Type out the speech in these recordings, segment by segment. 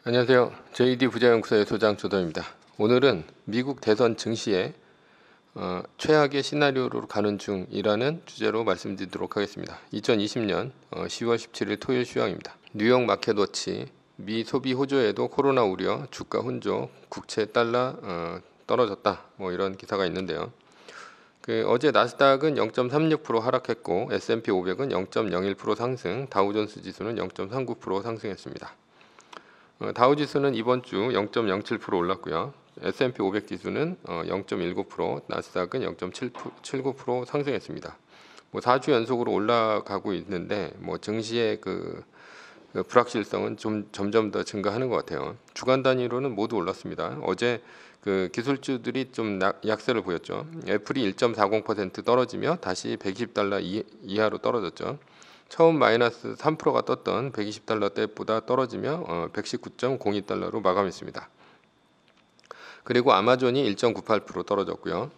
안녕하세요. JD 부자연구소의 소장 조던입니다. 오늘은 미국 대선 증시에 최악의 시나리오로 가는 중이라는 주제로 말씀드리도록 하겠습니다. 2020년 10월 17일 토요일 시황입니다. 뉴욕 마켓워치 미 소비 호조에도 코로나 우려, 주가 혼조, 국채 달러 떨어졌다. 이런 기사가 있는데요. 어제 나스닥은 0.36% 하락했고 S&P 500은 0.01% 상승, 다우존스 지수는 0.39% 상승했습니다. 다우지수는 이번 주 0.07% 올랐고요. S&P 500 지수는 0.19%, 나스닥은 0.79% 상승했습니다. 4주 연속으로 올라가고 있는데 증시의 불확실성은 좀 점점 더 증가하는 것 같아요. 주간 단위로는 모두 올랐습니다. 어제 기술주들이 좀 약세를 보였죠. 애플이 1.40% 떨어지며 다시 120달러 이하로 떨어졌죠. 처음 마이너스 3%가 떴던 120달러대보다 떨어지며 119.02달러로 마감했습니다. 그리고 아마존이 1.98% 떨어졌고요.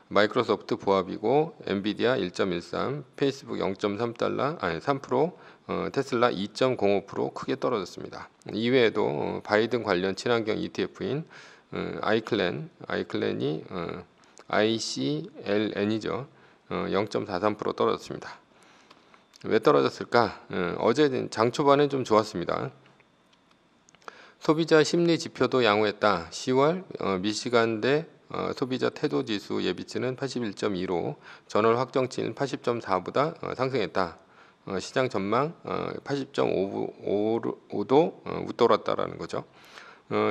마이크로소프트 보합이고 엔비디아 1.13, 페이스북 3%, 테슬라 2.05% 크게 떨어졌습니다. 이외에도 바이든 관련 친환경 ETF인 아이클랜이 ICLN이죠. 0.43% 떨어졌습니다. 왜 떨어졌을까? 어제 장 초반에 좀 좋았습니다. 소비자 심리 지표도 양호했다. 10월 미시간대 소비자 태도 지수 예비치는 81.2로 전월 확정치는 80.4보다 상승했다. 시장 전망 80.5도 웃돌았다라는 거죠.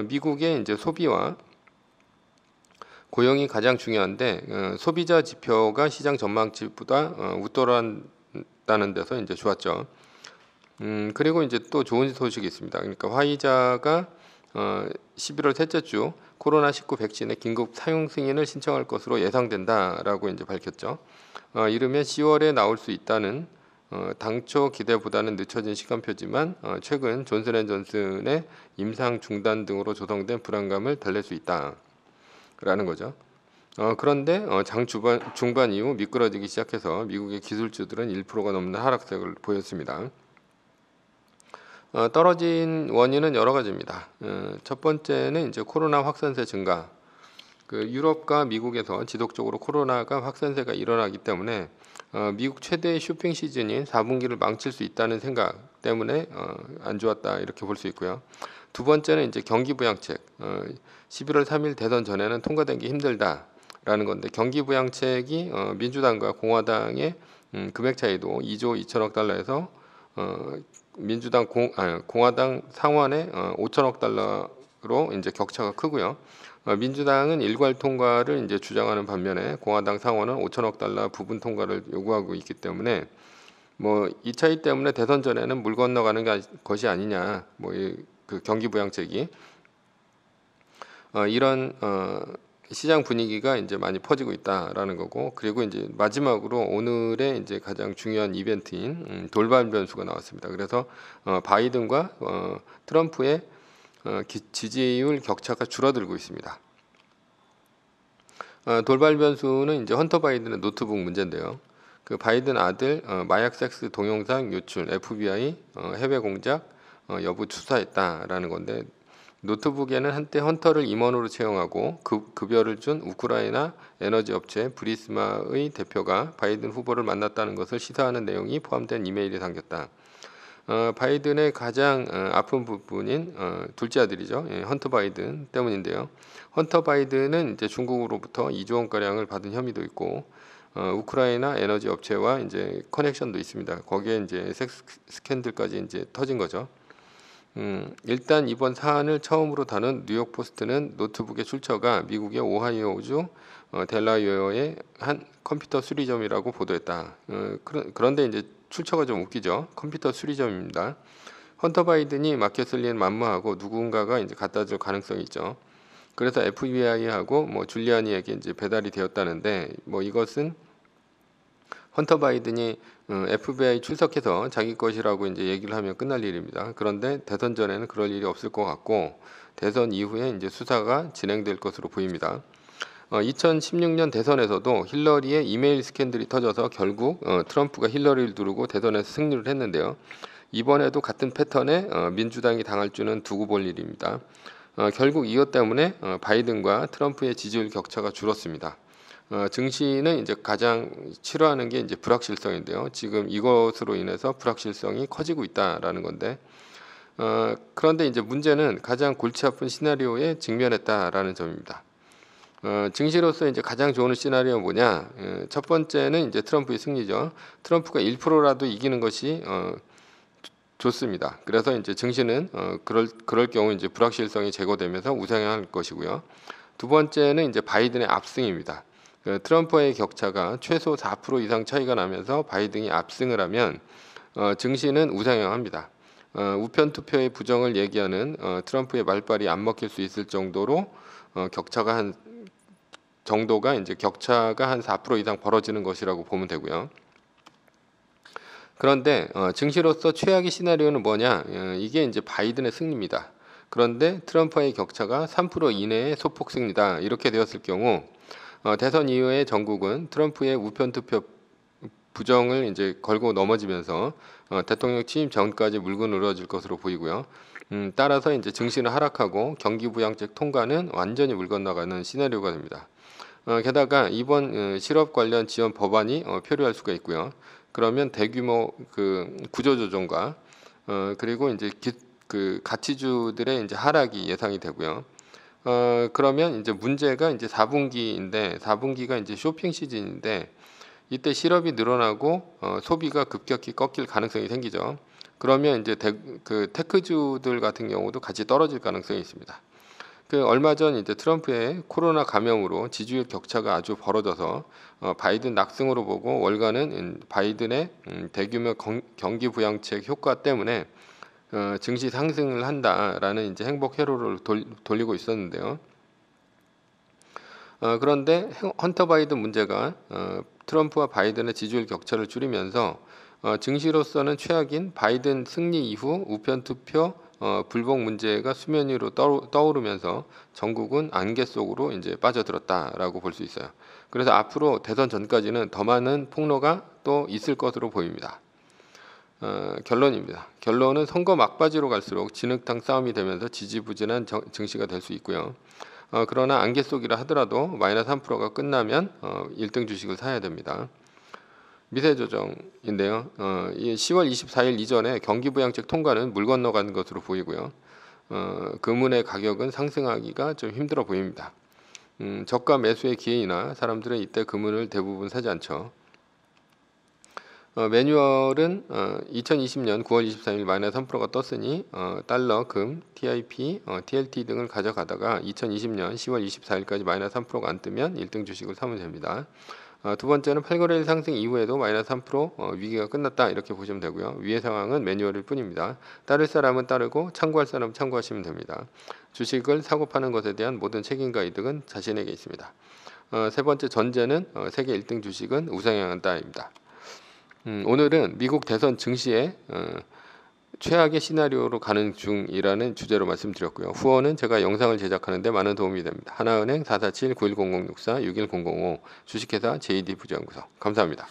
미국의 이제 소비와 고용이 가장 중요한데 소비자 지표가 시장 전망치보다 웃돌았다는 데서 이제 좋았죠. 그리고 이제 또 좋은 소식이 있습니다. 그러니까 화이자가 11월 셋째 주 코로나19 백신의 긴급 사용 승인을 신청할 것으로 예상된다라고 이제 밝혔죠. 이르면 10월에 나올 수 있다는 당초 기대보다는 늦춰진 시간표지만 최근 존슨앤존슨의 임상 중단 등으로 조성된 불안감을 달랠 수 있다라는 거죠. 그런데 장 중반 이후 미끄러지기 시작해서 미국의 기술주들은 1%가 넘는 하락세를 보였습니다. 떨어진 원인은 여러 가지입니다. 첫 번째는 이제 코로나 확산세 증가. 유럽과 미국에서 지속적으로 코로나가 확산세가 일어나기 때문에 미국 최대의 쇼핑 시즌인 4분기를 망칠 수 있다는 생각 때문에 안 좋았다 이렇게 볼 수 있고요. 두 번째는 이제 경기부양책. 11월 3일 대선 전에는 통과된 게 힘들다라는 건데 경기부양책이 민주당과 공화당의 금액 차이도 2조 2천억 달러에서 공화당 상원의 5천억 달러로 이제 격차가 크고요. 민주당은 일괄 통과를 이제 주장하는 반면에 공화당 상원은 5천억 달러 부분 통과를 요구하고 있기 때문에 이 차이 때문에 대선 전에는 물 건너가는 것이 아니냐. 그 경기부양책이 이런 시장 분위기가 이제 많이 퍼지고 있다라는 거고, 그리고 이제 마지막으로 오늘의 이제 가장 중요한 이벤트인 돌발 변수가 나왔습니다. 그래서 바이든과 트럼프의 지지율 격차가 줄어들고 있습니다. 돌발 변수는 이제 헌터 바이든의 노트북 문제인데요. 바이든 아들 마약 섹스 동영상 유출, FBI 해외 공작 여부 추사했다라는 건데, 노트북에는 한때 헌터를 임원으로 채용하고 급여를 준 우크라이나 에너지 업체 브리스마의 대표가 바이든 후보를 만났다는 것을 시사하는 내용이 포함된 이메일이 담겼다. 바이든의 가장 아픈 부분인 둘째 아들이죠. 헌터 바이든 때문인데요. 헌터 바이든은 이제 중국으로부터 2조 원가량을 받은 혐의도 있고 우크라이나 에너지 업체와 이제 커넥션도 있습니다. 거기에 이제 섹스 스캔들까지 이제 터진 거죠. 일단 이번 사안을 처음으로 다룬 뉴욕 포스트는 노트북의 출처가 미국의 오하이오주 델라웨어의 한 컴퓨터 수리점이라고 보도했다. 그런데 이제 출처가 좀 웃기죠. 컴퓨터 수리점입니다. 헌터 바이든이 마켓을 만무하고 누군가가 이제 갖다 줄 가능성이 있죠. 그래서 FBI하고 줄리아니에게 이제 배달이 되었다는데 이것은 헌터 바이든이 FBI 출석해서 자기 것이라고 이제 얘기를 하면 끝날 일입니다. 그런데 대선 전에는 그럴 일이 없을 것 같고 대선 이후에 이제 수사가 진행될 것으로 보입니다. 2016년 대선에서도 힐러리의 이메일 스캔들이 터져서 결국 트럼프가 힐러리를 누르고 대선에서 승리를 했는데요. 이번에도 같은 패턴에 민주당이 당할 줄은 두고 볼 일입니다. 결국 이것 때문에 바이든과 트럼프의 지지율 격차가 줄었습니다. 증시는 이제 가장 싫어하는 게 이제 불확실성인데요. 지금 이것으로 인해서 불확실성이 커지고 있다라는 건데, 그런데 이제 문제는 가장 골치 아픈 시나리오에 직면했다라는 점입니다. 증시로서 이제 가장 좋은 시나리오는 뭐냐? 첫 번째는 이제 트럼프의 승리죠. 트럼프가 1%라도 이기는 것이 좋습니다. 그래서 이제 증시는 그럴 경우 이제 불확실성이 제거되면서 우상향할 것이고요. 두 번째는 이제 바이든의 압승입니다. 트럼프와의 격차가 최소 4% 이상 차이가 나면서 바이든이 압승을 하면 증시는 우상향합니다. 우편 투표의 부정을 얘기하는 트럼프의 말발이 안 먹힐 수 있을 정도로 격차가 한 4% 이상 벌어지는 것이라고 보면 되고요. 그런데 증시로서 최악의 시나리오는 뭐냐? 이게 이제 바이든의 승리입니다. 그런데 트럼프와의 격차가 3% 이내의 소폭 승리다. 이렇게 되었을 경우 대선 이후에 전국은 트럼프의 우편 투표 부정을 이제 걸고 넘어지면서 대통령 취임 전까지 물고 늘어질 것으로 보이고요. 따라서 이제 증시는 하락하고 경기부양책 통과는 완전히 물 건너가는 시나리오가 됩니다. 게다가 이번 실업 관련 지원 법안이 표류할 수가 있고요. 그러면 대규모 그 구조조정과 그리고 이제 그 가치주들의 이제 하락이 예상이 되고요. 그러면 이제 문제가 이제 4분기인데 4분기가 이제 쇼핑 시즌인데 이때 실업이 늘어나고 소비가 급격히 꺾일 가능성이 생기죠. 그러면 이제 그 테크주들 같은 경우도 같이 떨어질 가능성이 있습니다. 그 얼마 전 이제 트럼프의 코로나 감염으로 지지율 격차가 아주 벌어져서 바이든 낙승으로 보고 월가는 바이든의 대규모 경기 부양책 효과 때문에 증시 상승을 한다라는 이제 행복 회로를 돌리고 있었는데요. 그런데 헌터 바이든 문제가 트럼프와 바이든의 지지율 격차를 줄이면서 증시로서는 최악인 바이든 승리 이후 우편 투표 불복 문제가 수면 위로 떠오르면서 전국은 안개 속으로 이제 빠져들었다라고 볼 수 있어요. 그래서 앞으로 대선 전까지는 더 많은 폭로가 또 있을 것으로 보입니다. 결론입니다. 결론은 선거 막바지로 갈수록 진흙탕 싸움이 되면서 지지부진한 증시가 될 수 있고요. 그러나 안개 속이라 하더라도 마이너스 3%가 끝나면 1등 주식을 사야 됩니다. 미세 조정인데요. 10월 24일 이전에 경기부양책 통과는 물 건너간 것으로 보이고요. 금은의 가격은 상승하기가 좀 힘들어 보입니다. 저가 매수의 기회이나 사람들은 이때 금은을 대부분 사지 않죠. 매뉴얼은 2020년 9월 23일 마이너스 3%가 떴으니 달러, 금, TIP, TLT 등을 가져가다가 2020년 10월 24일까지 마이너스 3%가 안 뜨면 1등 주식을 사면 됩니다. 두 번째는 8거래일 상승 이후에도 마이너스 3% 위기가 끝났다 이렇게 보시면 되고요. 위의 상황은 매뉴얼일 뿐입니다. 따를 사람은 따르고 참고할 사람은 참고하시면 됩니다. 주식을 사고 파는 것에 대한 모든 책임과 이득은 자신에게 있습니다. 세 번째 전제는 세계 1등 주식은 우상향한다입니다. 오늘은 미국 대선 증시에 최악의 시나리오로 가는 중이라는 주제로 말씀드렸고요. 후원은 제가 영상을 제작하는데 많은 도움이 됩니다. 하나은행 447-910064-61005 주식회사 JD부지연구소 감사합니다.